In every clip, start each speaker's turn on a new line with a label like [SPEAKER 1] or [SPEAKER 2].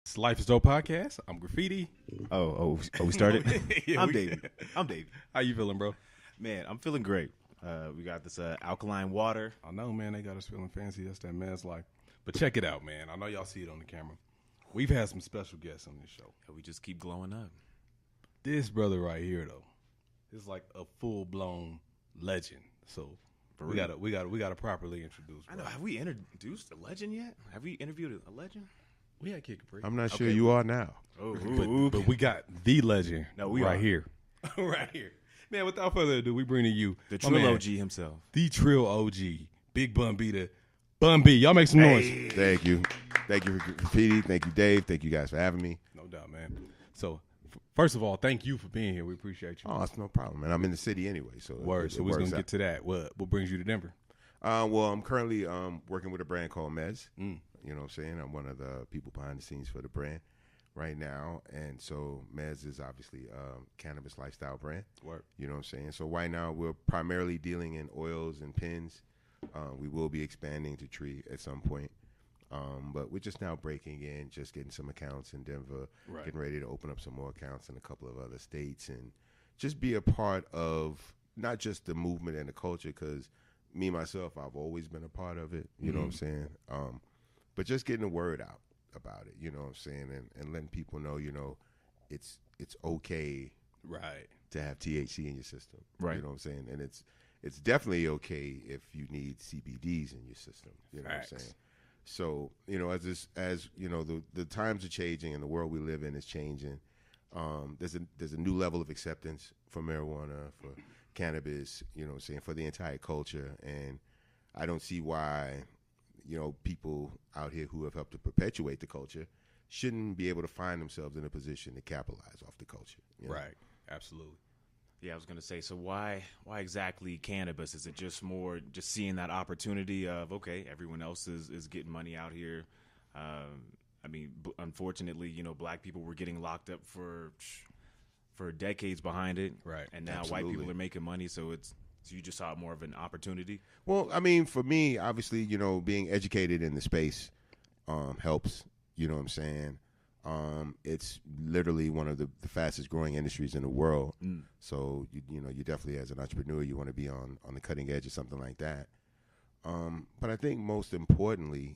[SPEAKER 1] It's Life is Dope podcast. I'm Graffiti.
[SPEAKER 2] We started?
[SPEAKER 1] Yeah,
[SPEAKER 2] I'm Davey.
[SPEAKER 1] How you feeling, bro?
[SPEAKER 2] Man, I'm feeling great. We got this alkaline water.
[SPEAKER 1] I know, man. They got us feeling fancy. That's that man's life. But check it out, man. I know y'all see it on the camera. We've had some special guests on this show.
[SPEAKER 2] We just keep glowing up.
[SPEAKER 1] This brother right here, though, is like a full blown legend. So we gotta properly introduce.
[SPEAKER 2] I know. Have we introduced a legend yet? Have we interviewed a legend?
[SPEAKER 1] We had Kick Break.
[SPEAKER 3] I'm not sure you are now.
[SPEAKER 1] But we got the legend here. Right here. Man, without further ado, we bring to you
[SPEAKER 2] the Trill OG himself.
[SPEAKER 1] The Trill OG. Big Bun B, the Bun B. Y'all make some noise.
[SPEAKER 3] Thank you. Thank you for Graffiti. Thank you, Dave. Thank you guys for having me.
[SPEAKER 1] No doubt, man. So, first of all, thank you for being here. We appreciate you.
[SPEAKER 3] Oh, it's no problem, man. I'm in the city anyway. So
[SPEAKER 1] Word. So we're going to get to that. What brings you to Denver?
[SPEAKER 3] Well, I'm currently working with a brand called Mez. You know what I'm saying? I'm one of the people behind the scenes for the brand right now. And so Mez is obviously a cannabis lifestyle brand.
[SPEAKER 1] Word.
[SPEAKER 3] You know what I'm saying? So right now we're primarily dealing in oils and pins. We will be expanding to tree at some point. But we're just now breaking in, just getting some accounts in Denver, getting ready to open up some more accounts in a couple of other states and just be a part of not just the movement and the culture, because me, myself, I've always been a part of it. You know what I'm saying? But just getting the word out about it, you know what I'm saying? And letting people know, you know, it's okay to have THC in your system. Right. You know what I'm saying? And it's definitely okay if you need CBDs in your system. You know what I'm saying? So, you know, as you know, the times are changing and the world we live in is changing. There's a new level of acceptance for marijuana, for cannabis, you know what I'm saying, for the entire culture. And I don't see why, you know, people out here who have helped to perpetuate the culture shouldn't be able to find themselves in a position to capitalize off the culture. You know?
[SPEAKER 1] Right. Absolutely.
[SPEAKER 2] Yeah, I was going to say, so why exactly cannabis? Is it just more just seeing that opportunity of, okay, everyone else is getting money out here? I mean, unfortunately, you know, black people were getting locked up for decades behind it. Right. And now white people are making money, so you just saw it more of an opportunity?
[SPEAKER 3] Well, I mean, for me, obviously, you know, being educated in the space helps, you know what I'm saying? It's literally one of the fastest growing industries in the world. So, you know, you definitely as an entrepreneur, you want to be on the cutting edge or something like that. But I think most importantly,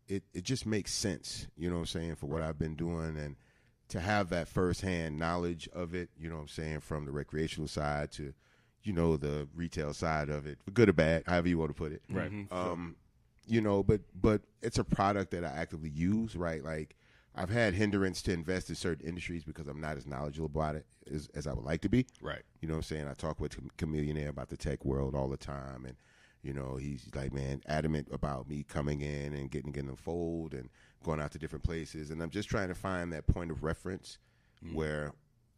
[SPEAKER 3] it just makes sense, you know what I'm saying, for what I've been doing, and to have that firsthand knowledge of it, you know what I'm saying, from the recreational side to, you know, the retail side of it, good or bad, however you want to put it.
[SPEAKER 2] Right.
[SPEAKER 3] You know, but it's a product that I actively use, right? Like, I've had hindrance to invest in certain industries because I'm not as knowledgeable about it as I would like to be.
[SPEAKER 1] Right.
[SPEAKER 3] You know what I'm saying? I talk with Chameleonaire about the tech world all the time, and, you know, he's like, man, adamant about me coming in and getting in the fold and going out to different places. And I'm just trying to find that point of reference where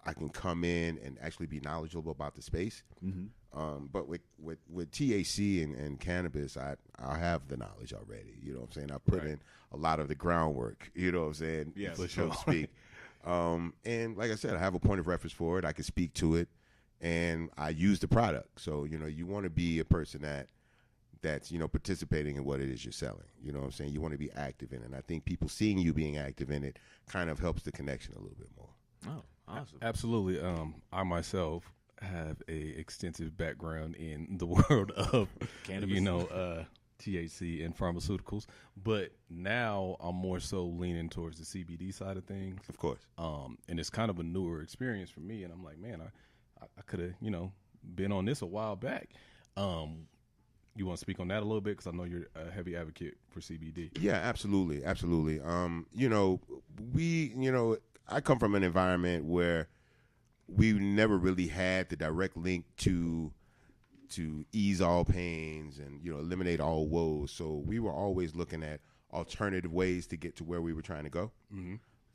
[SPEAKER 3] I can come in and actually be knowledgeable about the space. But with THC and cannabis, I have the knowledge already. You know what I'm saying? I put in a lot of the groundwork, you know what I'm saying?
[SPEAKER 2] Yeah,
[SPEAKER 3] so to speak. And like I said, I have a point of reference for it. I can speak to it, and I use the product. So, you know, you want to be a person that's, you know, participating in what it is you're selling. You know what I'm saying? You want to be active in it. And I think people seeing you being active in it kind of helps the connection a little bit more.
[SPEAKER 2] Oh, awesome.
[SPEAKER 1] Absolutely. I myself have a extensive background in the world of cannabis, you know, THC and pharmaceuticals, but now I'm more so leaning towards the CBD side of things.
[SPEAKER 3] Of course.
[SPEAKER 1] And it's kind of a newer experience for me, and I'm like, man, I could have, you know, been on this a while back. You want to speak on that a little bit? Because I know you're a heavy advocate for CBD.
[SPEAKER 3] Yeah, absolutely. Absolutely. You know, I come from an environment where we never really had the direct link to ease all pains and, you know, eliminate all woes. So we were always looking at alternative ways to get to where we were trying to go.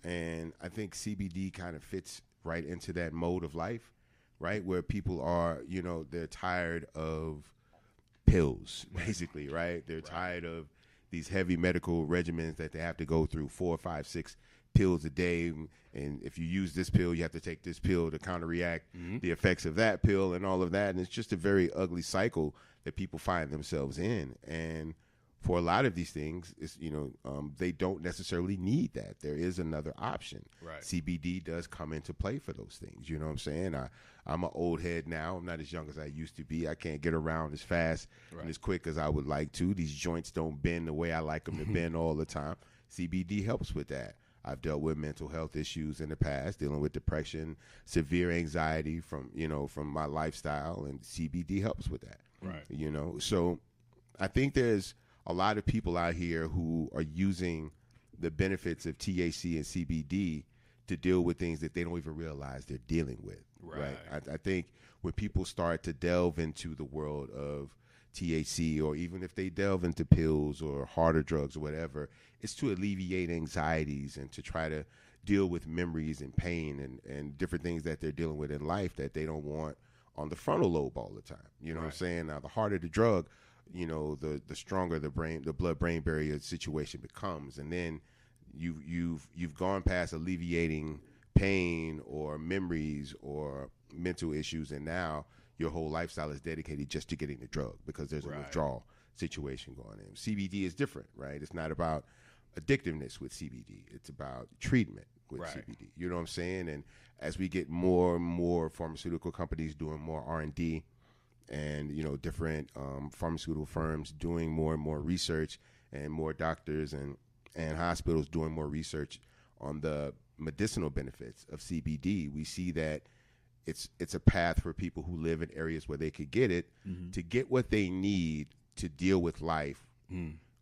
[SPEAKER 3] And I think CBD kind of fits right into that mode of life, right? Where people are, you know, they're tired of pills, basically, right? They're tired of these heavy medical regimens that they have to go through 4, 5, 6 pills a day, and if you use this pill, you have to take this pill to counteract the effects of that pill and all of that, and it's just a very ugly cycle that people find themselves in. And for a lot of these things, it's, they don't necessarily need that. There is another option.
[SPEAKER 1] Right.
[SPEAKER 3] CBD does come into play for those things. You know what I'm saying? I'm an old head now. I'm not as young as I used to be. I can't get around as fast and as quick as I would like to. These joints don't bend the way I like them to bend all the time. CBD helps with that. I've dealt with mental health issues in the past, dealing with depression, severe anxiety from my lifestyle, and CBD helps with that.
[SPEAKER 1] Right.
[SPEAKER 3] So I think there's a lot of people out here who are using the benefits of THC and CBD to deal with things that they don't even realize they're dealing with. Right. I think when people start to delve into the world of THC, or even if they delve into pills or harder drugs or whatever, it's to alleviate anxieties and to try to deal with memories and pain and different things that they're dealing with in life that they don't want on the frontal lobe all the time. You know what I'm saying? Now, the harder the drug, the stronger the blood-brain barrier situation becomes, and then you've gone past alleviating pain or memories or mental issues, and now your whole lifestyle is dedicated just to getting the drug because there's a withdrawal situation going in. CBD is different, right? It's not about addictiveness with CBD. It's about treatment with CBD. You know what I'm saying? And as we get more and more pharmaceutical companies doing more R&D, and different pharmaceutical firms doing more and more research, and more doctors and hospitals doing more research on the medicinal benefits of CBD, we see that it's a path for people who live in areas where they could get it to get what they need to deal with life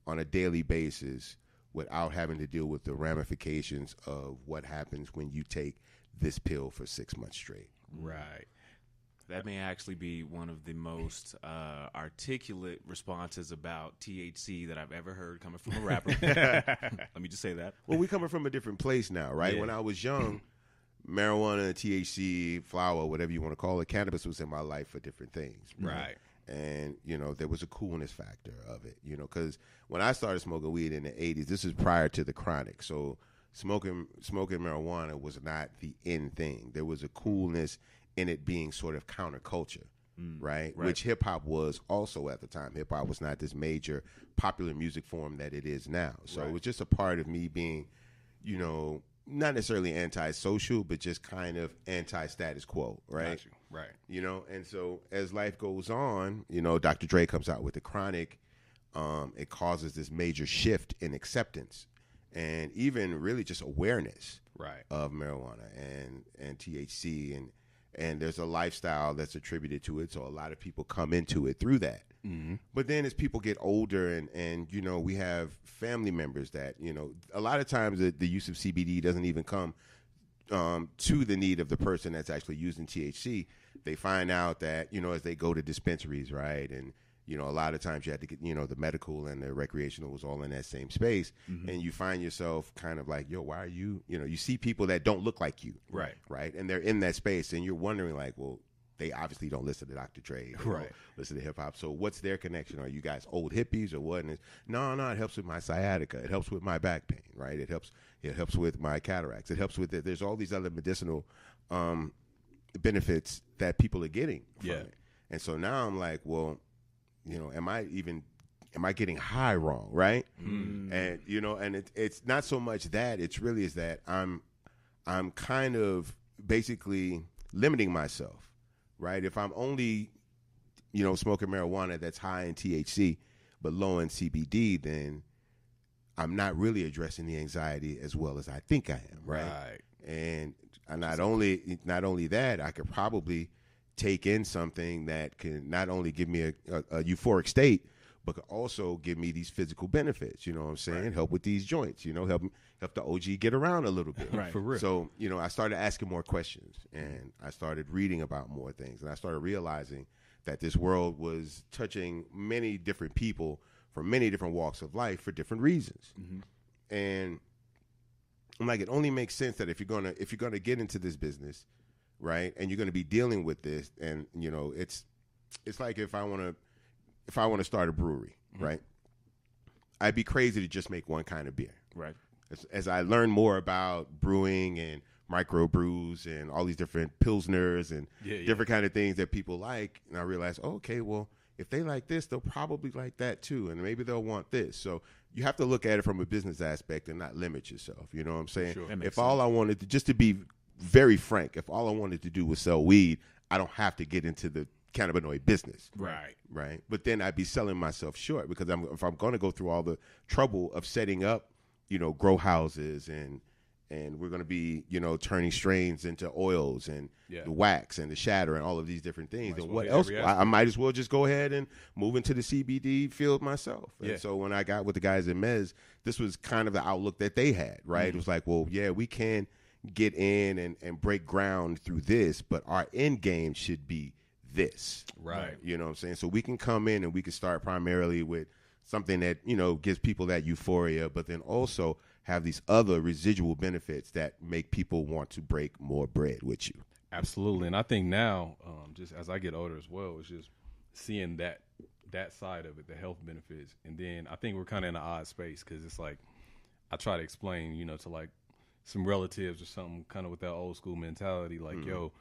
[SPEAKER 3] on a daily basis without having to deal with the ramifications of what happens when you take this pill for 6 months straight.
[SPEAKER 1] Right.
[SPEAKER 2] That may actually be one of the most articulate responses about THC that I've ever heard coming from a rapper. Let me just say that.
[SPEAKER 3] Well, we're coming from a different place now, right?
[SPEAKER 2] Yeah.
[SPEAKER 3] When I was young, marijuana, THC, flower, whatever you want to call it, cannabis was in my life for different things.
[SPEAKER 1] Right.
[SPEAKER 3] And, there was a coolness factor of it, because when I started smoking weed in the 80s, this is prior to the chronic. So smoking marijuana was not the end thing. There was a coolness in it being sort of counterculture, right? Which hip-hop was also at the time. Hip-hop was not this major popular music form that it is now. So it was just a part of me being, not necessarily antisocial, but just kind of anti-status quo, right?
[SPEAKER 1] Got you. Right.
[SPEAKER 3] And so as life goes on, Dr. Dre comes out with the chronic. It causes this major shift in acceptance and even really just awareness of marijuana and THC, and there's a lifestyle that's attributed to it. So a lot of people come into it through that. Mm-hmm. But then as people get older and we have family members that, a lot of times the use of CBD doesn't even come to the need of the person that's actually using THC. They find out that, as they go to dispensaries, right? And, a lot of times you had to get, the medical and the recreational was all in that same space. Mm-hmm. And you find yourself kind of like, why are you, you see people that don't look like you.
[SPEAKER 1] Right.
[SPEAKER 3] Right. And they're in that space and you're wondering like, well, they obviously don't listen to Dr. Dre. Right. Listen to hip hop. So what's their connection? Are you guys old hippies or what? And no, it helps with my sciatica. It helps with my back pain, right? It helps with my cataracts. It helps with it. There's all these other medicinal benefits that people are getting from it. And so now I'm like, well, am I getting high wrong, right? Mm. And it's not so much that, it's really is that I'm kind of basically limiting myself, right? If I'm only, smoking marijuana that's high in THC but low in CBD, then I'm not really addressing the anxiety as well as I think I am, right? And not only that, I could probably take in something that can not only give me a euphoric state, but could also give me these physical benefits. You know what I'm saying? Right. Help with these joints. Help the OG get around a little bit.
[SPEAKER 1] Right. For real.
[SPEAKER 3] So I started asking more questions, and I started reading about more things, and I started realizing that this world was touching many different people from many different walks of life for different reasons. Mm-hmm. And I'm like, it only makes sense that if you're gonna get into this business, right, and you're going to be dealing with this, and it's like if I want to start a brewery, mm-hmm. right, I'd be crazy to just make one kind of beer,
[SPEAKER 2] right.
[SPEAKER 3] As I learn more about brewing and microbrews and all these different pilsners and different kind of things that people like, and I realize, okay, well, if they like this, they'll probably like that too, and maybe they'll want this. So you have to look at it from a business aspect and not limit yourself. You know what I'm saying?
[SPEAKER 2] Sure.
[SPEAKER 3] If all I wanted to, just to be very frank, if all I wanted to do was sell weed, I don't have to get into the cannabinoid business. Right. But then I'd be selling myself short, because if I'm going to go through all the trouble of setting up, grow houses and we're going to be, turning strains into oils and the wax and the shatter and all of these different things. And what else? I might as well just go ahead and move into the CBD field myself. And so when I got with the guys at Mez, this was kind of the outlook that they had, right? It was like, well, yeah, we can get in and break ground through this, but our end game should be this.
[SPEAKER 1] Right.
[SPEAKER 3] You know what I'm saying? So we can come in and we can start primarily with something that, gives people that euphoria, but then also have these other residual benefits that make people want to break more bread with you.
[SPEAKER 1] Absolutely. And I think now, just as I get older as well, it's just seeing that side of it, the health benefits. And then I think we're kind of in an odd space, because it's like I try to explain, to like some relatives or something, kind of with that old school mentality, like, yo,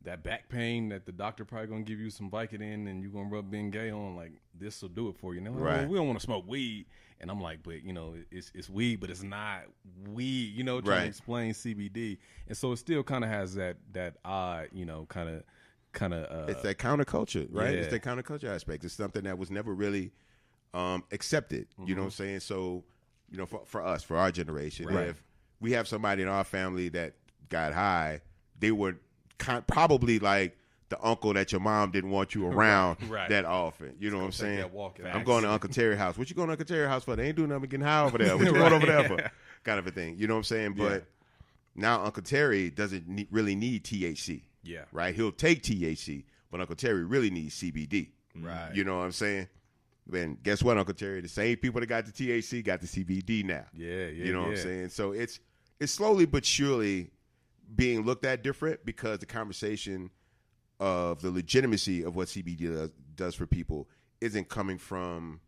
[SPEAKER 1] that back pain that the doctor probably gonna give you some Vicodin and you're gonna rub Bengay on, like, this will do it for you. And they're like,
[SPEAKER 3] right.
[SPEAKER 1] Well, we don't want to smoke weed. And I'm like, but it's weed, but it's not weed. Trying
[SPEAKER 3] right.
[SPEAKER 1] to explain CBD, and so it still kind of has that odd, kind of.
[SPEAKER 3] It's that counterculture, right?
[SPEAKER 1] Yeah.
[SPEAKER 3] It's that counterculture aspect. It's something that was never really accepted. You know what I'm saying? So, for us, for our generation,
[SPEAKER 1] right.
[SPEAKER 3] if we have somebody in our family that got high, they were probably like the uncle that your mom didn't want you around
[SPEAKER 1] right.
[SPEAKER 3] that often. You know what I'm saying?
[SPEAKER 1] That
[SPEAKER 3] I'm going to Uncle Terry's house. What you going to Uncle Terry's house for? They ain't doing nothing but getting high over there. What you going over there for? Kind of a thing. You know what I'm saying? But now Uncle Terry doesn't really need THC.
[SPEAKER 1] Yeah.
[SPEAKER 3] Right? He'll take THC, but Uncle Terry really needs CBD.
[SPEAKER 1] Right.
[SPEAKER 3] You know what I'm saying? Then guess what, Uncle Terry? The same people that got the THC got the CBD now.
[SPEAKER 1] Yeah.
[SPEAKER 3] You know what I'm saying? So it's slowly but surely being looked at different, because the conversation of the legitimacy of what CBD does for people isn't coming from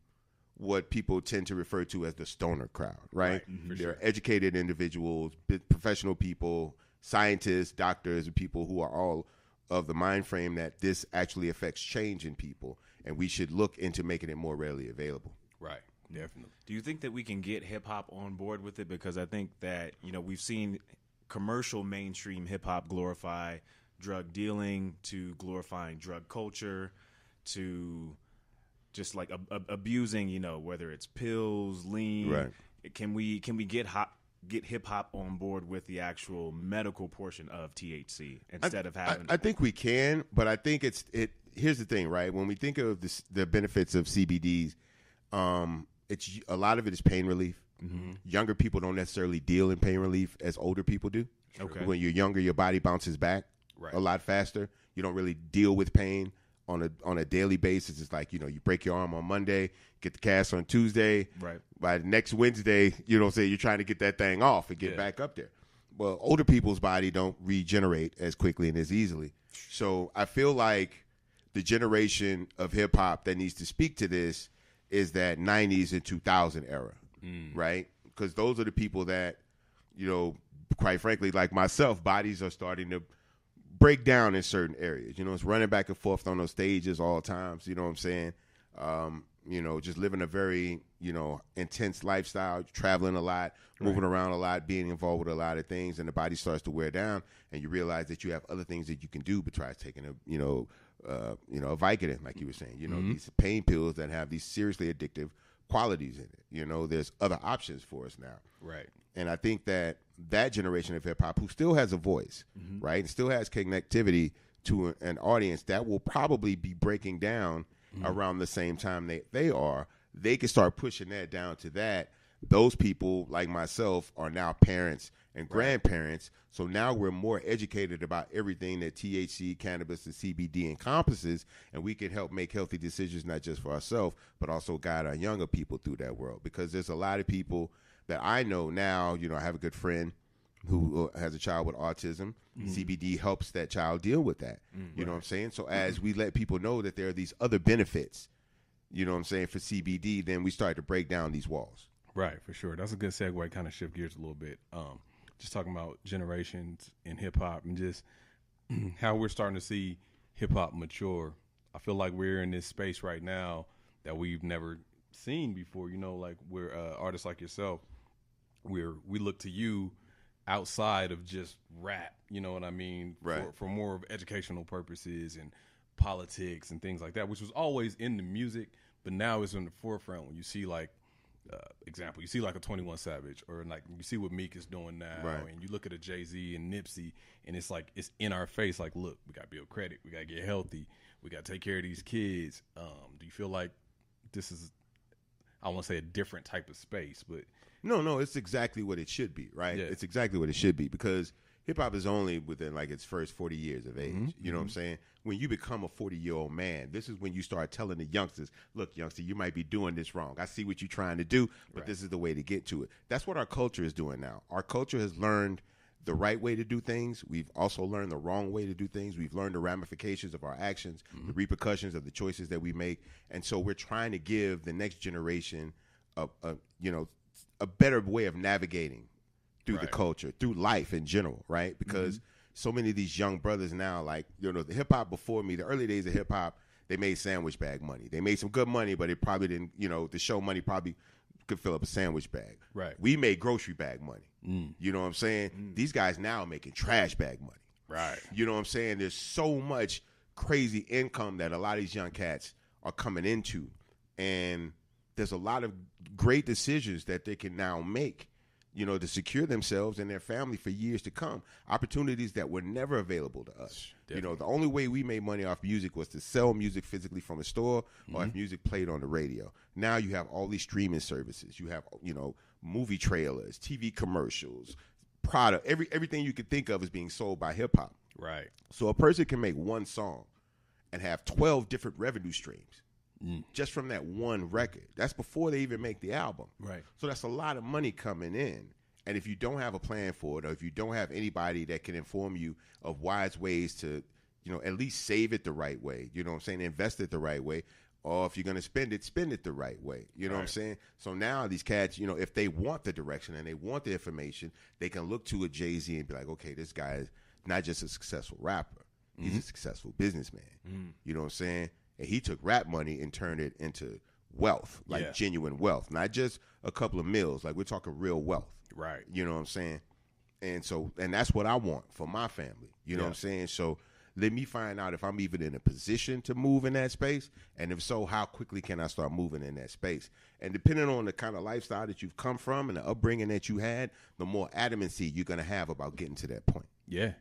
[SPEAKER 3] what people tend to refer to as the stoner crowd, right?
[SPEAKER 1] Mm-hmm.
[SPEAKER 3] They're educated individuals, professional people, scientists, doctors, and people who are all of the mind frame that this actually affects change in people, and we should look into making it more readily available.
[SPEAKER 1] Right. Definitely.
[SPEAKER 2] Do you think that we can get hip hop on board with it? Because I think that, we've seen commercial mainstream hip hop glorify drug dealing, to glorifying drug culture, to just like abusing, whether it's pills, lean.
[SPEAKER 3] Right.
[SPEAKER 2] Can we get hip hop on board with the actual medical portion of THC instead of having?
[SPEAKER 3] I think we can, but I think here's the thing, right? When we think of the benefits of CBDs, it's a lot of it is pain relief.
[SPEAKER 2] Mm-hmm.
[SPEAKER 3] Younger people don't necessarily deal in pain relief as older people do.
[SPEAKER 2] Okay.
[SPEAKER 3] When you're younger, your body bounces back a lot faster. You don't really deal with pain on a daily basis. It's like, you break your arm on Monday, get the cast on Tuesday.
[SPEAKER 2] Right.
[SPEAKER 3] By the next Wednesday, you're trying to get that thing off and get back up there. Well, older people's body don't regenerate as quickly and as easily. So I feel like the generation of hip hop that needs to speak to this is that 90s and 2000 era, right? Because those are the people that, quite frankly, like myself, bodies are starting to break down in certain areas. It's running back and forth on those stages all times. You know what I'm saying? Just living a very, intense lifestyle, traveling a lot, moving around a lot, being involved with a lot of things, and the body starts to wear down, and you realize that you have other things that you can do besides taking a Vicodin, like you were saying. These pain pills that have these seriously addictive qualities in it. There's other options for us now.
[SPEAKER 1] Right.
[SPEAKER 3] And I think that generation of hip hop, who still has a voice, right, and still has connectivity to an audience that will probably be breaking down around the same time they are, they can start pushing that down to that. Those people, like myself, are now parents and grandparents. So now we're more educated about everything that THC, cannabis, and CBD encompasses, and we can help make healthy decisions, not just for ourselves, but also guide our younger people through that world. Because there's a lot of people that I know now. I have a good friend who has a child with autism. CBD helps that child deal with that. You know what I'm saying? So as we let people know that there are these other benefits, for CBD, then we start to break down these walls.
[SPEAKER 1] Right, for sure. That's a good segue, kind of shift gears a little bit. Just talking about generations in hip hop and just how we're starting to see hip hop mature I feel like we're in this space right now that we've never seen before. You know, like we're artists like yourself. We look to you outside of just rap. You know what I mean?
[SPEAKER 3] Right.
[SPEAKER 1] For more of educational purposes and politics and things like that, which was always in the music, but now it's in the forefront. When you see like example, you see like a 21 Savage, or like you see what Meek is doing now,
[SPEAKER 3] right.
[SPEAKER 1] and you look at a Jay-Z and Nipsey, and it's like it's in our face. Like, look, we got to build credit, we got to get healthy, we got to take care of these kids. Do you feel like this is, I won't say a different type of space, but
[SPEAKER 3] no, it's exactly what it should be, right?
[SPEAKER 1] Yeah.
[SPEAKER 3] It's exactly what it should be, because hip hop is only within like its first 40 years of age. Mm-hmm. You know what I'm saying? When you become a 40-year-old man, this is when you start telling the youngsters, look, youngster, you might be doing this wrong. I see what you're trying to do, but this is the way to get to it. That's what our culture is doing now. Our culture has learned the right way to do things. We've also learned the wrong way to do things. We've learned the ramifications of our actions, the repercussions of the choices that we make. And so we're trying to give the next generation a better way of navigating through the culture, through life in general, right? Because so many of these young brothers now, like, the hip hop before me, the early days of hip hop, they made sandwich bag money. They made some good money, but it probably didn't, the show money probably could fill up a sandwich bag.
[SPEAKER 1] Right.
[SPEAKER 3] We made grocery bag money. You know what I'm saying? These guys now are making trash bag money.
[SPEAKER 1] Right.
[SPEAKER 3] You know what I'm saying? There's so much crazy income that a lot of these young cats are coming into. And there's a lot of great decisions that they can now make, to secure themselves and their family for years to come. Opportunities that were never available to us. Definitely. The only way we made money off music was to sell music physically from a store or if music played on the radio. Now you have all these streaming services. You have, movie trailers, TV commercials, product. Everything you could think of is being sold by hip hop.
[SPEAKER 1] Right.
[SPEAKER 3] So a person can make one song and have 12 different revenue streams. Just from that one record. That's before they even make the album.
[SPEAKER 1] Right.
[SPEAKER 3] So that's a lot of money coming in. And if you don't have a plan for it, or if you don't have anybody that can inform you of wise ways to, at least save it the right way, you know what I'm saying, invest it the right way, or if you're going to spend it the right way, you know what I'm saying? So now these cats, if they want the direction and they want the information, they can look to a Jay-Z and be like, okay, this guy is not just a successful rapper. He's a successful businessman. You know what I'm saying? And he took rap money and turned it into wealth, like genuine wealth, not just a couple of mills. Like, we're talking real wealth.
[SPEAKER 1] Right.
[SPEAKER 3] You know what I'm saying? And that's what I want for my family. You know what I'm saying? So let me find out if I'm even in a position to move in that space. And if so, how quickly can I start moving in that space? And depending on the kind of lifestyle that you've come from and the upbringing that you had, the more adamancy you're going to have about getting to that point.
[SPEAKER 1] Yeah.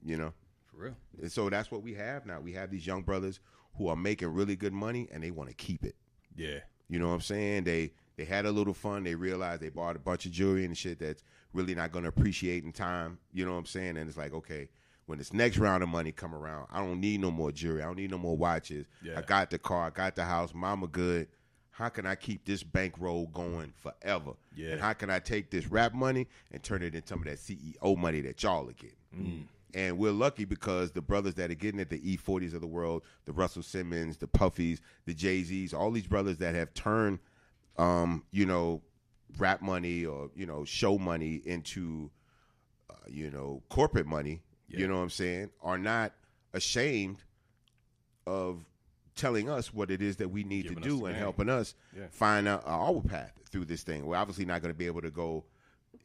[SPEAKER 3] For real. And so that's what we have now. We have these young brothers who are making really good money, and they want to keep it.
[SPEAKER 1] Yeah.
[SPEAKER 3] You know what I'm saying? They had a little fun. They realized they bought a bunch of jewelry and shit that's really not going to appreciate in time. You know what I'm saying? And it's like, okay, when this next round of money come around, I don't need no more jewelry. I don't need no more watches. Yeah. I got the car. I got the house. Mama good. How can I keep this bankroll going forever? Yeah. And how can I take this rap money and turn it into some of that CEO money that y'all are getting? And we're lucky because the brothers that are getting it, the E40s of the world, the Russell Simmons, the Puffies, the Jay-Z's, all these brothers that have turned, rap money or, show money into, corporate money, you know what I'm saying, are not ashamed of telling us what it is that we need to do and helping us find out our path through this thing. We're obviously not going to be able to go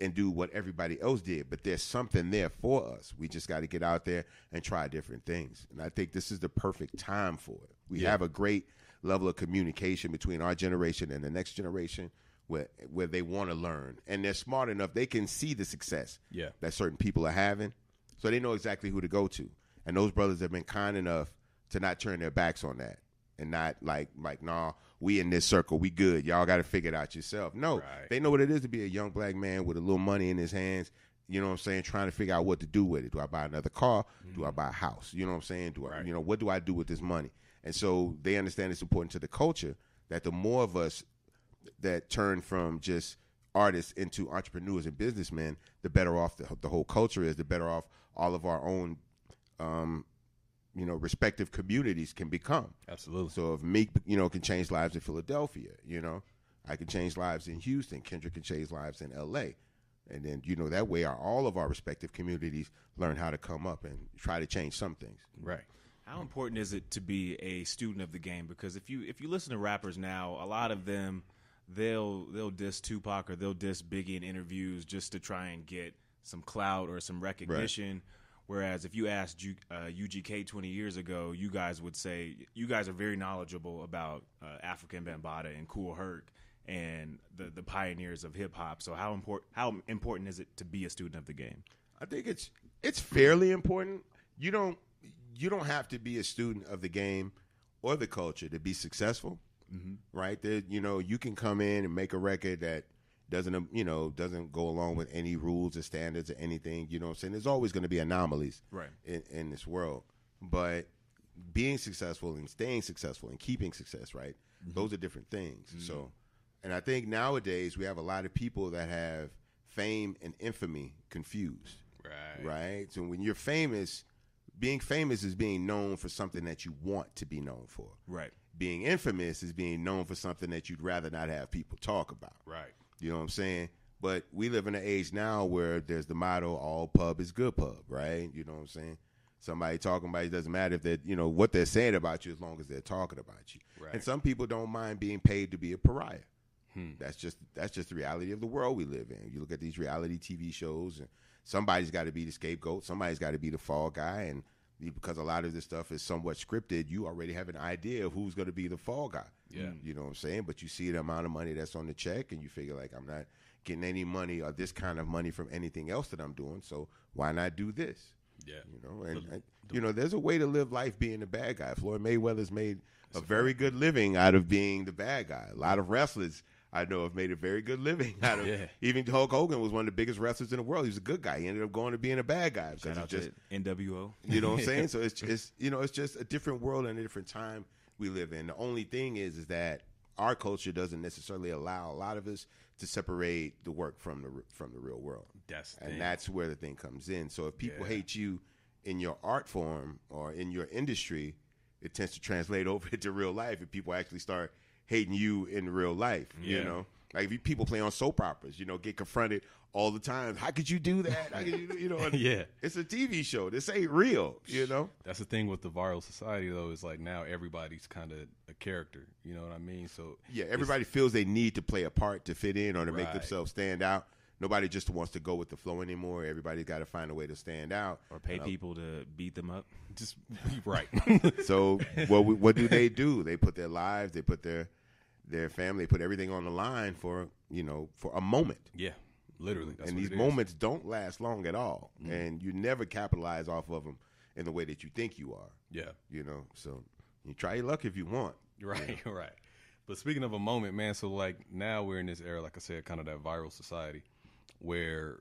[SPEAKER 3] and do what everybody else did, but there's something there for us. We just got to get out there and try different things. And I think this is the perfect time for it. We have a great level of communication between our generation and the next generation where they want to learn. And they're smart enough, they can see the success that certain people are having, so they know exactly who to go to. And those brothers have been kind enough to not turn their backs on that and not like, nah, we in this circle, we good. Y'all got to figure it out yourself. No, they know what it is to be a young black man with a little money in his hands, you know what I'm saying, trying to figure out what to do with it. Do I buy another car? Do I buy a house? You know what I'm saying? Do I, what do I do with this money? And so they understand it's important to the culture that the more of us that turn from just artists into entrepreneurs and businessmen, the better off the whole culture is, the better off all of our own respective communities can become.
[SPEAKER 1] Absolutely.
[SPEAKER 3] So if Meek, can change lives in Philadelphia, I can change lives in Houston. Kendrick can change lives in L.A. And then, that way all of our respective communities learn how to come up and try to change some things.
[SPEAKER 1] Right.
[SPEAKER 2] How important is it to be a student of the game? Because if you listen to rappers now, a lot of them they'll diss Tupac or they'll diss Biggie in interviews just to try and get some clout or some recognition. Right. Whereas if you asked UGK 20 years ago, you guys would say you guys are very knowledgeable about African Bambaataa and Kool Herc and the pioneers of hip hop. So how important is it to be a student of the game?
[SPEAKER 3] I think it's fairly important. You don't have to be a student of the game or the culture to be successful, right? There, you can come in and make a record that doesn't go along with any rules or standards or anything. You know what I'm saying? There's always going to be anomalies in this world. But being successful and staying successful and keeping success, right? Those are different things. So, and I think nowadays we have a lot of people that have fame and infamy confused. Right. So when you're famous, being famous is being known for something that you want to be known for. Right. Being infamous is being known for something that you'd rather not have people talk about. Right. You know what I'm saying? But we live in an age now where there's the motto, all pub is good pub, right? You know what I'm saying? Somebody talking about it, doesn't matter if they're, what they're saying about you as long as they're talking about you. Right. And some people don't mind being paid to be a pariah. That's just the reality of the world we live in. You look at these reality TV shows, and somebody's got to be the scapegoat. Somebody's got to be the fall guy. And because a lot of this stuff is somewhat scripted, you already have an idea of who's going to be the fall guy. Yeah. You know what I'm saying? But you see the amount of money that's on the check, and you figure, like, I'm not getting any money or this kind of money from anything else that I'm doing, so why not do this? Yeah. And there's a way to live life being the bad guy. Floyd Mayweather's made a very good living out of being the bad guy. A lot of wrestlers I know have made a very good living out of even Hulk Hogan was one of the biggest wrestlers in the world. He was a good guy. He ended up going to being a bad guy because
[SPEAKER 2] it's just NWO.
[SPEAKER 3] You know what I'm saying? So it's just a different world and a different time we live in. The only thing is that our culture doesn't necessarily allow a lot of us to separate the work from the real world. That's where the thing comes in. So if people hate you in your art form or in your industry, it tends to translate over into real life if people actually start hating you in real life. You know, like if people play on soap operas, get confronted all the time. How could you do that? How could you, it's a TV show. This ain't real.
[SPEAKER 1] That's the thing with the viral society, though, is like now everybody's kind of a character. You know what I mean? So
[SPEAKER 3] everybody feels they need to play a part to fit in or to make themselves stand out. Nobody just wants to go with the flow anymore. Everybody's got to find a way to stand out.
[SPEAKER 2] Or pay people to beat them up.
[SPEAKER 1] Just right.
[SPEAKER 3] So what do? They put their lives, they put their family, put everything on the line for a moment.
[SPEAKER 1] Yeah, literally.
[SPEAKER 3] And these moments don't last long at all. And you never capitalize off of them in the way that you think you are. Yeah. So you try your luck if you want.
[SPEAKER 1] Right, right. But speaking of a moment, man, so like now we're in this era, like I said, kind of that viral society where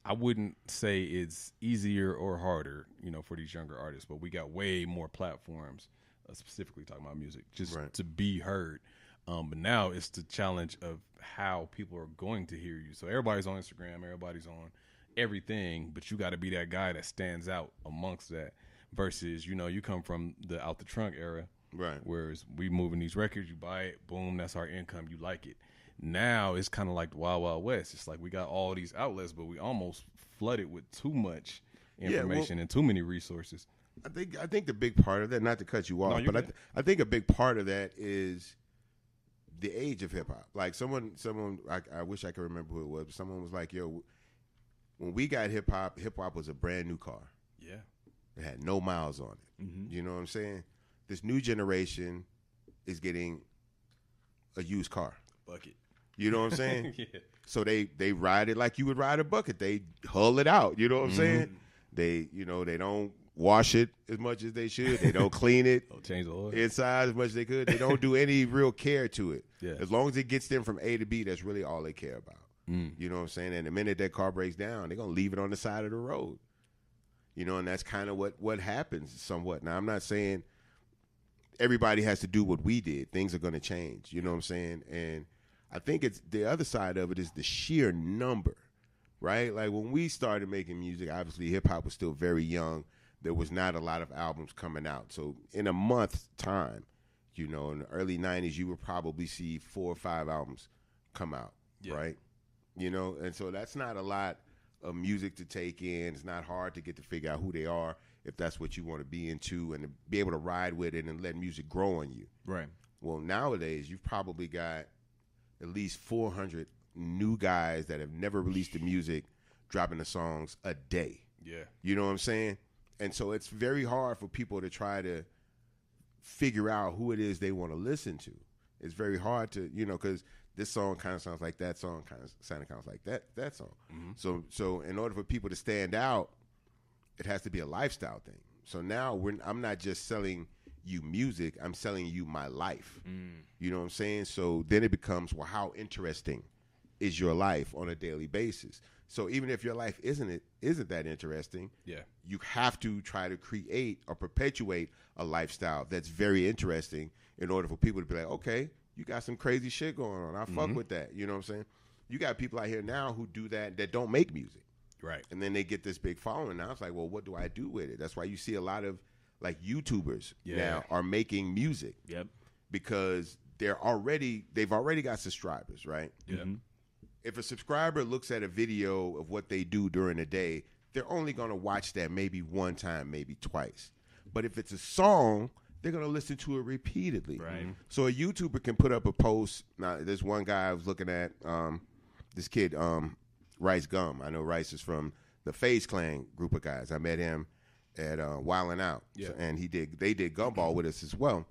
[SPEAKER 1] I wouldn't say it's easier or harder, for these younger artists, but we got way more platforms, specifically talking about music, just to be heard. But now it's the challenge of how people are going to hear you. So everybody's on Instagram, everybody's on everything, but you got to be that guy that stands out amongst that versus, you come from the out the trunk era. Right. Whereas we moving these records, you buy it, boom, that's our income, you like it. Now it's kind of like the Wild Wild West. It's like we got all these outlets, but we almost flooded with too much information and too many resources.
[SPEAKER 3] I think the big part of that, not to cut you off, but I think a big part of that is the age of hip hop. Like someone, I wish I could remember who it was, but someone was like, "Yo, when we got hip hop was a brand new car. Yeah, it had no miles on it. You know what I'm saying? This new generation is getting a used car
[SPEAKER 1] bucket.
[SPEAKER 3] You know what I'm saying? So they ride it like you would ride a bucket. They hull it out. You know what I'm saying? They they don't wash it as much as they should. They don't clean it.
[SPEAKER 1] Don't change the oil
[SPEAKER 3] inside as much as they could. They don't do any real care to it. Yeah. As long as it gets them from A to B, that's really all they care about. You know what I'm saying? And the minute that car breaks down, they're gonna leave it on the side of the road. And that's kind of what happens somewhat. Now I'm not saying everybody has to do what we did. Things are gonna change. You know what I'm saying? And I think it's the other side of it is the sheer number, right? Like when we started making music, obviously hip hop was still very young. There was not a lot of albums coming out. So in a month's time, in the early 90s, you would probably see 4 or 5 albums come out, right? And so that's not a lot of music to take in. It's not hard to get to figure out who they are. if that's what you want to be into, and to be able to ride with it and let music grow on you.
[SPEAKER 2] Right.
[SPEAKER 3] Well, nowadays, you've probably got at least 400 new guys that have never released the music dropping the songs a day.
[SPEAKER 1] Yeah.
[SPEAKER 3] You know what I'm saying? And so it's very hard for people to try to figure out who it is they want to listen to. It's very hard to, because this song kind of sounds like that song, kind of sounds like that song. Mm-hmm. So in order for people to stand out, it has to be a lifestyle thing. So now I'm not just selling you music, I'm selling you my life. You know what I'm saying? So then it becomes, well, how interesting is your life on a daily basis? So even if your life isn't that interesting, you have to try to create or perpetuate a lifestyle that's very interesting in order for people to be like, okay, you got some crazy shit going on. I fuck with that. You know what I'm saying? You got people out here now who do that don't make music.
[SPEAKER 1] Right.
[SPEAKER 3] And then they get this big following. Now it's like, well, what do I do with it? That's why you see a lot of like YouTubers now are making music.
[SPEAKER 2] Yep.
[SPEAKER 3] Because they've already got subscribers, right?
[SPEAKER 1] Yeah. Mm-hmm.
[SPEAKER 3] If a subscriber looks at a video of what they do during the day, they're only going to watch that maybe one time, maybe twice. But if it's a song, they're going to listen to it repeatedly.
[SPEAKER 2] Right.
[SPEAKER 3] So a YouTuber can put up a post. Now, there's one guy I was looking at, this kid, Rice Gum. I know Rice is from the FaZe Clan group of guys. I met him at Wildin' Out.
[SPEAKER 1] Yeah.
[SPEAKER 3] And they did Gumball with us as well.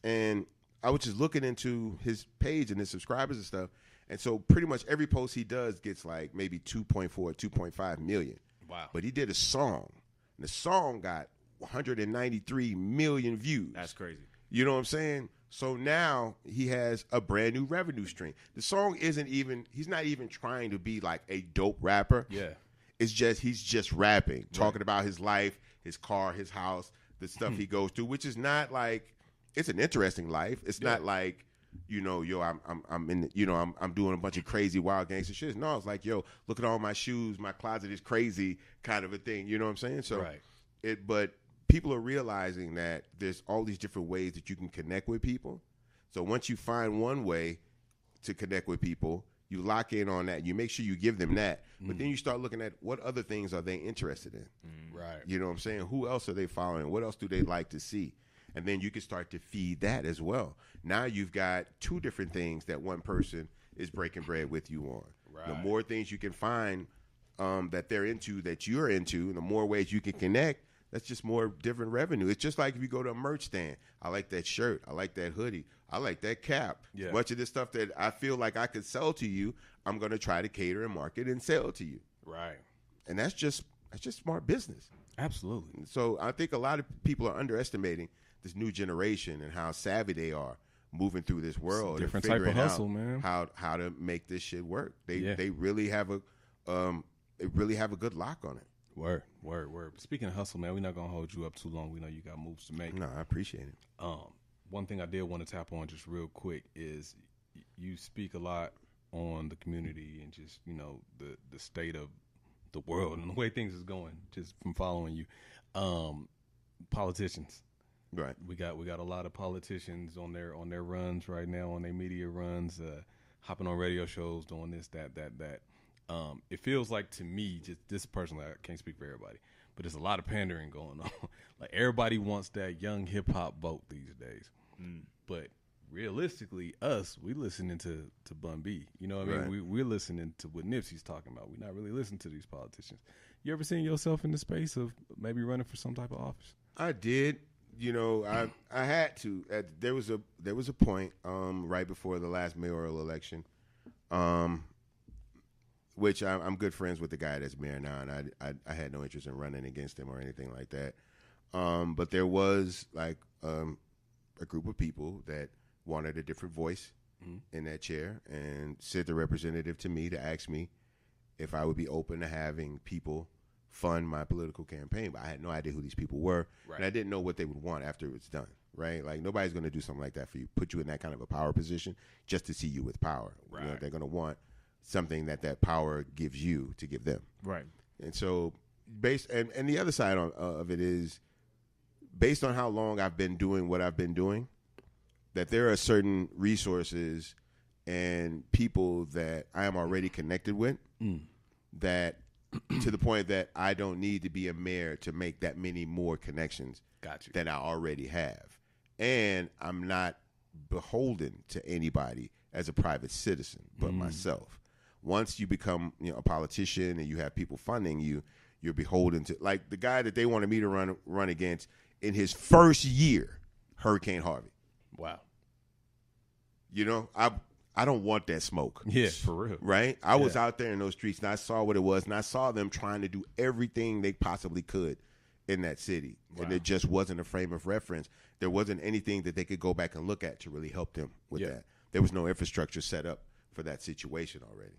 [SPEAKER 3] And I was just looking into his page and his subscribers and stuff. And so pretty much every post he does gets like maybe 2.4, 2.5 million.
[SPEAKER 1] Wow.
[SPEAKER 3] But he did a song. And the song got 193 million views.
[SPEAKER 2] That's crazy.
[SPEAKER 3] You know what I'm saying? So now he has a brand new revenue stream. The song he's not even trying to be like a dope rapper.
[SPEAKER 1] Yeah.
[SPEAKER 3] It's just, he's just rapping, talking about his life, his car, his house, the stuff he goes through, which is not like, it's an interesting life. It's not like, I'm doing a bunch of crazy wild gangster shit. No, it's like, yo, look at all my shoes. My closet is crazy kind of a thing. You know what I'm saying? So but people are realizing that there's all these different ways that you can connect with people. So once you find one way to connect with people, you lock in on that. You make sure you give them that. But then you start looking at what other things are they interested in.
[SPEAKER 1] Right.
[SPEAKER 3] You know what I'm saying? Who else are they following? What else do they like to see? And then you can start to feed that as well. Now you've got two different things that one person is breaking bread with you on.
[SPEAKER 1] Right.
[SPEAKER 3] The more things you can find that they're into, that you're into, and the more ways you can connect, that's just more different revenue. It's just like if you go to a merch stand. I like that shirt. I like that hoodie. I like that cap.
[SPEAKER 1] Yeah.
[SPEAKER 3] Much of this stuff that I feel like I could sell to you, I'm going to try to cater and market and sell to you.
[SPEAKER 1] Right.
[SPEAKER 3] And that's just smart business.
[SPEAKER 1] Absolutely.
[SPEAKER 3] So I think a lot of people are underestimating this new generation and how savvy they are moving through this world.
[SPEAKER 1] Different
[SPEAKER 3] and
[SPEAKER 1] type of
[SPEAKER 3] figuring
[SPEAKER 1] hustle,
[SPEAKER 3] out
[SPEAKER 1] man.
[SPEAKER 3] How to make this shit work. They really have a good lock on it.
[SPEAKER 1] Word. Speaking of hustle, man, we're not gonna hold you up too long. We know you got moves to make.
[SPEAKER 3] No, I appreciate it.
[SPEAKER 1] One thing I did want to tap on just real quick is you speak a lot on the community and just the state of the world and the way things is going just from following you. Politicians.
[SPEAKER 3] Right.
[SPEAKER 1] We got a lot of politicians on their runs right now, on their media runs, hopping on radio shows, doing this, that. It feels like to me, just this personally, I can't speak for everybody, but there's a lot of pandering going on. Like everybody wants that young hip hop vote these days. But realistically, we listening to Bun B. You know what I mean? We're listening to what Nipsey's talking about. We're not really listening to these politicians. You ever seen yourself in the space of maybe running for some type of office?
[SPEAKER 3] I did. I had to. There was a point right before the last mayoral election, which I'm good friends with the guy that's mayor now, and I had no interest in running against him or anything like that. But there was like a group of people that wanted a different voice in that chair and sent the representative to me to ask me if I would be open to having people fund my political campaign. But I had no idea who these people were, and I didn't know what they would want after it was done, right? Like nobody's going to do something like that for you, put you in that kind of a power position just to see you with power.
[SPEAKER 1] Right.
[SPEAKER 3] They're going to want something that power gives you to give them.
[SPEAKER 2] Right.
[SPEAKER 3] And so and the other side of it is based on how long I've been doing what I've been doing, that there are certain resources and people that I am already connected with that to the point that I don't need to be a mayor to make that many more connections than I already have. And I'm not beholden to anybody as a private citizen but myself. Once you become a politician and you have people funding you, you're beholden to, like the guy that they wanted me to run against in his first year, Hurricane Harvey.
[SPEAKER 1] Wow.
[SPEAKER 3] I don't want that smoke.
[SPEAKER 1] Yeah, for real.
[SPEAKER 3] Right? I was out there in those streets, and I saw what it was, and I saw them trying to do everything they possibly could in that city. Wow. And it just wasn't a frame of reference. There wasn't anything that they could go back and look at to really help them with that. There was no infrastructure set up for that situation already.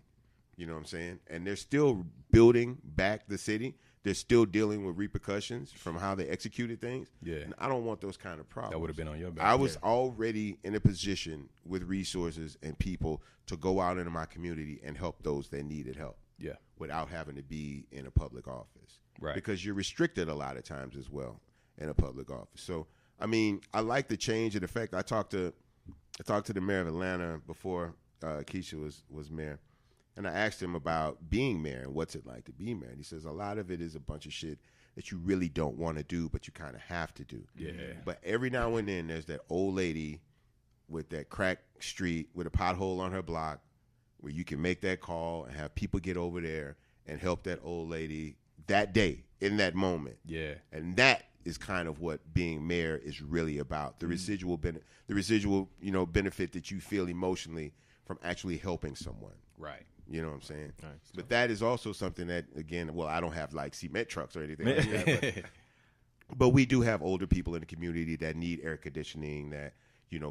[SPEAKER 3] You know what I'm saying? And they're still building back the city. They're still dealing with repercussions from how they executed things. Yeah. And I don't want those kind of problems.
[SPEAKER 1] That would have been on your back.
[SPEAKER 3] I was already in a position with resources and people to go out into my community and help those that needed help. Yeah. Without having to be in a public office. Right. Because you're restricted a lot of times as well in a public office. So, I mean, I like the change and effect. I talked to the mayor of Atlanta before Keisha was mayor. And I asked him about being mayor and what's it like to be mayor. And he says a lot of it is a bunch of shit that you really don't want to do, but you kind of have to do. Yeah. But every now and then there's that old lady with that crack street with a pothole on her block where you can make that call and have people get over there and help that old lady that day in that moment. Yeah. And that is kind of what being mayor is really about. The residual benefit that you feel emotionally from actually helping someone. Right. You know what I'm saying? Right. But that is also something that, again, I don't have like cement trucks or anything like that. But we do have older people in the community that need air conditioning, that,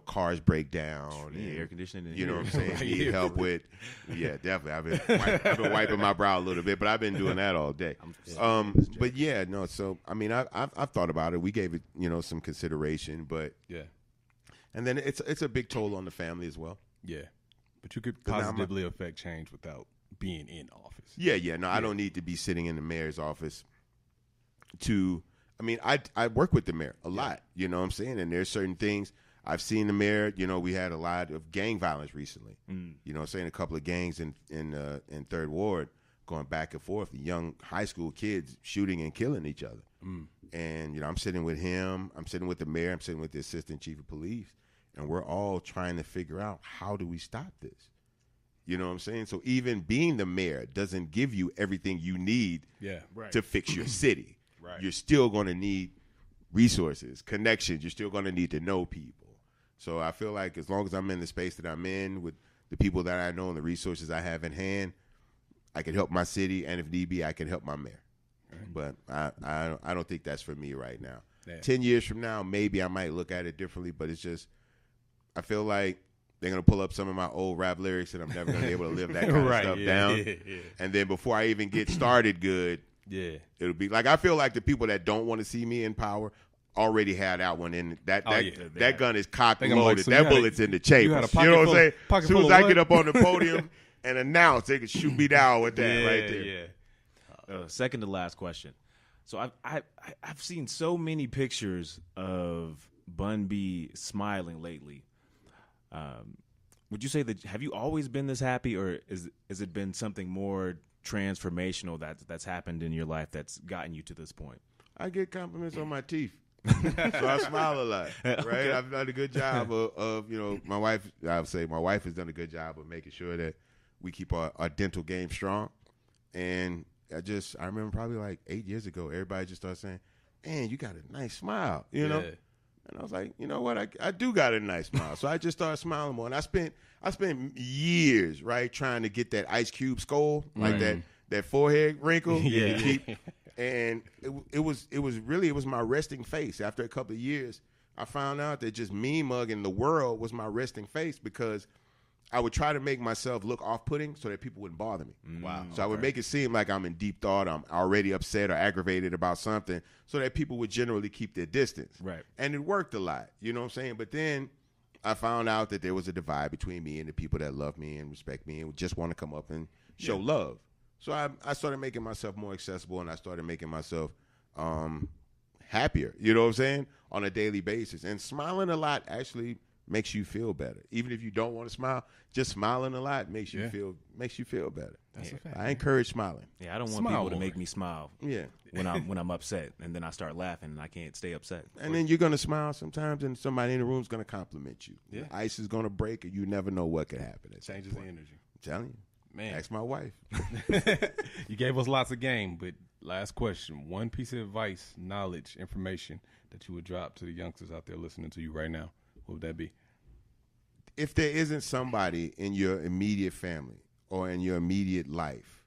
[SPEAKER 3] cars break down. And, air conditioning. You know what I'm saying? Need help with. Yeah, definitely. I've been wiping my brow a little bit, but I've been doing that all day. But yeah, no. So, I mean, I've thought about it. We gave it, some consideration, but yeah. And then it's a big toll on the family as well. Yeah.
[SPEAKER 1] But you could positively affect change without being in office.
[SPEAKER 3] Yeah. No, I don't need to be sitting in the mayor's office I work with the mayor a lot, you know what I'm saying? And there's certain things I've seen the mayor, we had a lot of gang violence recently. You know what I'm saying? A couple of gangs in Third Ward going back and forth, young high school kids shooting and killing each other. And, I'm sitting with him, I'm sitting with the mayor, I'm sitting with the assistant chief of police. And we're all trying to figure out, how do we stop this? You know what I'm saying? So even being the mayor doesn't give you everything you need to fix your city. Right. You're still going to need resources, connections. You're still going to need to know people. So I feel like as long as I'm in the space that I'm in with the people that I know and the resources I have in hand, I can help my city. And if need be, I can help my mayor. Right. But I don't think that's for me right now. Yeah. 10 years from now, maybe I might look at it differently, but it's just, I feel like they're going to pull up some of my old rap lyrics and I'm never going to be able to live that kind of stuff down. Yeah. And then before I even get started good, it'll be like, I feel like the people that don't want to see me in power already had that one in. That gun is cocked and loaded. That bullet's in the chamber. You know what I'm saying? As soon as I get up on the podium and announce, they can shoot me down with that right there.
[SPEAKER 2] Yeah. Second to last question. So I've seen so many pictures of Bun B smiling lately. Would you say that, have you always been this happy, or has it been something more transformational that's happened in your life that's gotten you to this point?
[SPEAKER 3] I get compliments on my teeth. So I smile a lot, right? Okay. I've done a good job of my wife, I would say my wife has done a good job of making sure that we keep our dental game strong. And I remember probably like 8 years ago, everybody just started saying, man, you got a nice smile, you know? And I was like, you know what? I do got a nice smile. So I just started smiling more. And I spent years, right, trying to get that Ice Cube skull, like that forehead wrinkle. And it was my resting face. After a couple of years, I found out that just me mugging the world was my resting face, because I would try to make myself look off-putting so that people wouldn't bother me. Wow. So I would make it seem like I'm in deep thought, I'm already upset or aggravated about something, so that people would generally keep their distance. Right. And it worked a lot, you know what I'm saying? But then I found out that there was a divide between me and the people that love me and respect me and just want to come up and show love. So I started making myself more accessible, and I started making myself happier, you know what I'm saying, on a daily basis. And smiling a lot actually makes you feel better. Even if you don't want to smile, just smiling a lot makes you feel better.
[SPEAKER 1] That's a fact.
[SPEAKER 3] I encourage smiling.
[SPEAKER 2] Yeah, I don't want people to make me smile.
[SPEAKER 3] Yeah.
[SPEAKER 2] When I'm upset, and then I start laughing, and I can't stay upset.
[SPEAKER 3] And then you're gonna smile sometimes, and somebody in the room is gonna compliment you.
[SPEAKER 1] Yeah.
[SPEAKER 3] The ice is gonna break, and you never know what could happen. It
[SPEAKER 1] Changes the energy.
[SPEAKER 3] I'm telling you,
[SPEAKER 1] Man.
[SPEAKER 3] ask my wife.
[SPEAKER 1] You gave us lots of game, but last question: one piece of advice, knowledge, information that you would drop to the youngsters out there listening to you right now. What would that be?
[SPEAKER 3] If there isn't somebody in your immediate family or in your immediate life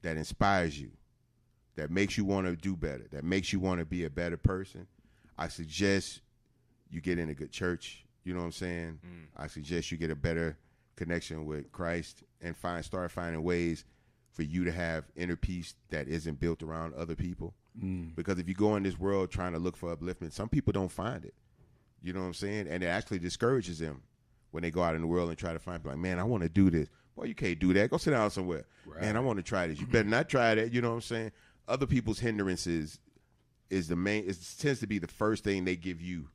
[SPEAKER 3] that inspires you, that makes you want to do better, that makes you want to be a better person, I suggest you get in a good church. You know what I'm saying? I suggest you get a better connection with Christ and start finding ways for you to have inner peace that isn't built around other people. Because if you go in this world trying to look for upliftment, some people don't find it. You know what I'm saying? And it actually discourages them when they go out in the world and try to find, like, man, I want to do this. Boy, you can't do that. Go sit down somewhere. Right. Man, I want to try this. You better not try that. You know what I'm saying? Other people's hindrances is it tends to be the first thing they give you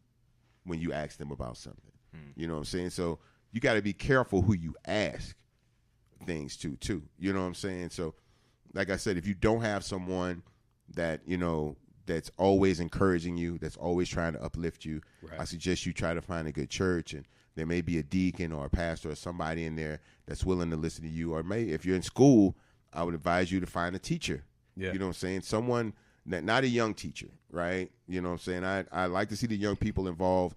[SPEAKER 3] when you ask them about something. You know what I'm saying? So you got to be careful who you ask things to, too. You know what I'm saying? So, like I said, if you don't have someone that, you know, that's always encouraging you, that's always trying to uplift you, right, I suggest you try to find a good church, and there may be a deacon or a pastor or somebody in there that's willing to listen to you. Or if you're in school, I would advise you to find a teacher. Yeah. You know what I'm saying? Someone, not a young teacher, right? You know what I'm saying? I like to see the young people involved,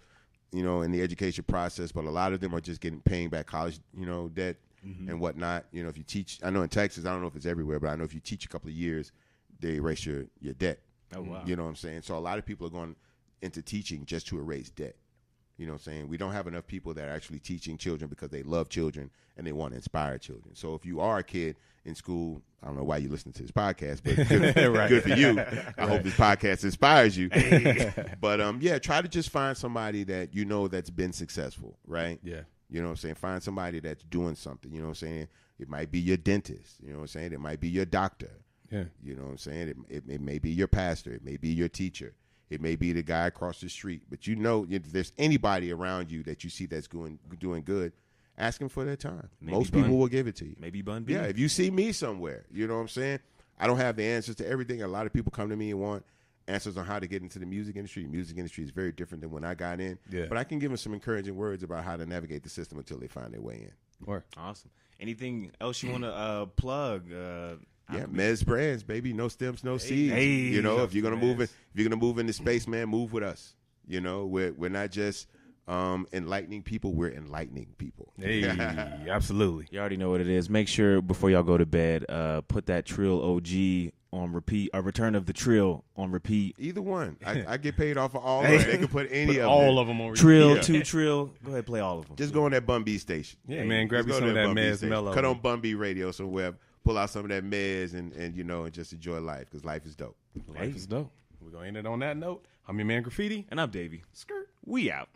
[SPEAKER 3] you know, in the education process, but a lot of them are just paying back college, you know, debt and whatnot. You know, if you teach, I know in Texas, I don't know if it's everywhere, but I know if you teach a couple of years, they erase your debt.
[SPEAKER 2] Oh, wow.
[SPEAKER 3] You know what I'm saying? So a lot of people are going into teaching just to erase debt. You know what I'm saying? We don't have enough people that are actually teaching children because they love children and they want to inspire children. So if you are a kid in school, I don't know why you listen to this podcast, but good, right, good for you. I hope this podcast inspires you. But yeah, try to just find somebody that you know that's been successful, right? Yeah. You know what I'm saying? Find somebody that's doing something. You know what I'm saying? It might be your dentist. You know what I'm saying? It might be your doctor. Yeah. You know what I'm saying? It may be your pastor. It may be your teacher. It may be the guy across the street. But you know, if there's anybody around you that you see that's doing good, ask them for their time. Maybe most people will give it to you.
[SPEAKER 2] Maybe Bun B.
[SPEAKER 3] Yeah, if you see me somewhere, you know what I'm saying? I don't have the answers to everything. A lot of people come to me and want answers on how to get into the music industry. The music industry is very different than when I got in. Yeah. But I can give them some encouraging words about how to navigate the system until they find their way in.
[SPEAKER 2] Or awesome. Anything else you want to plug?
[SPEAKER 3] Yeah, Mez Brands, baby. No stems, no seeds. Hey, you know, if you're gonna move into space, man, move with us. You know, we're not just enlightening people, we're enlightening people.
[SPEAKER 1] Hey, absolutely.
[SPEAKER 2] You already know what it is. Make sure before y'all go to bed, put that Trill OG on repeat. Return of the Trill on repeat.
[SPEAKER 3] Either one. I get paid off of all of them. They can put any of
[SPEAKER 1] all of them on repeat.
[SPEAKER 2] Trill, 2 Trill. Go ahead, play all of them.
[SPEAKER 3] Just go on that Bun B station.
[SPEAKER 1] Yeah, man, grab you some of that Mez Mellow.
[SPEAKER 3] Cut on Bun B radio somewhere. Pull out some of that Mez and you know, and just enjoy life, because life is dope.
[SPEAKER 1] Life is dope. We're going to end it on that note. I'm your man Graffiti.
[SPEAKER 2] And I'm Davey. Skirt. We out.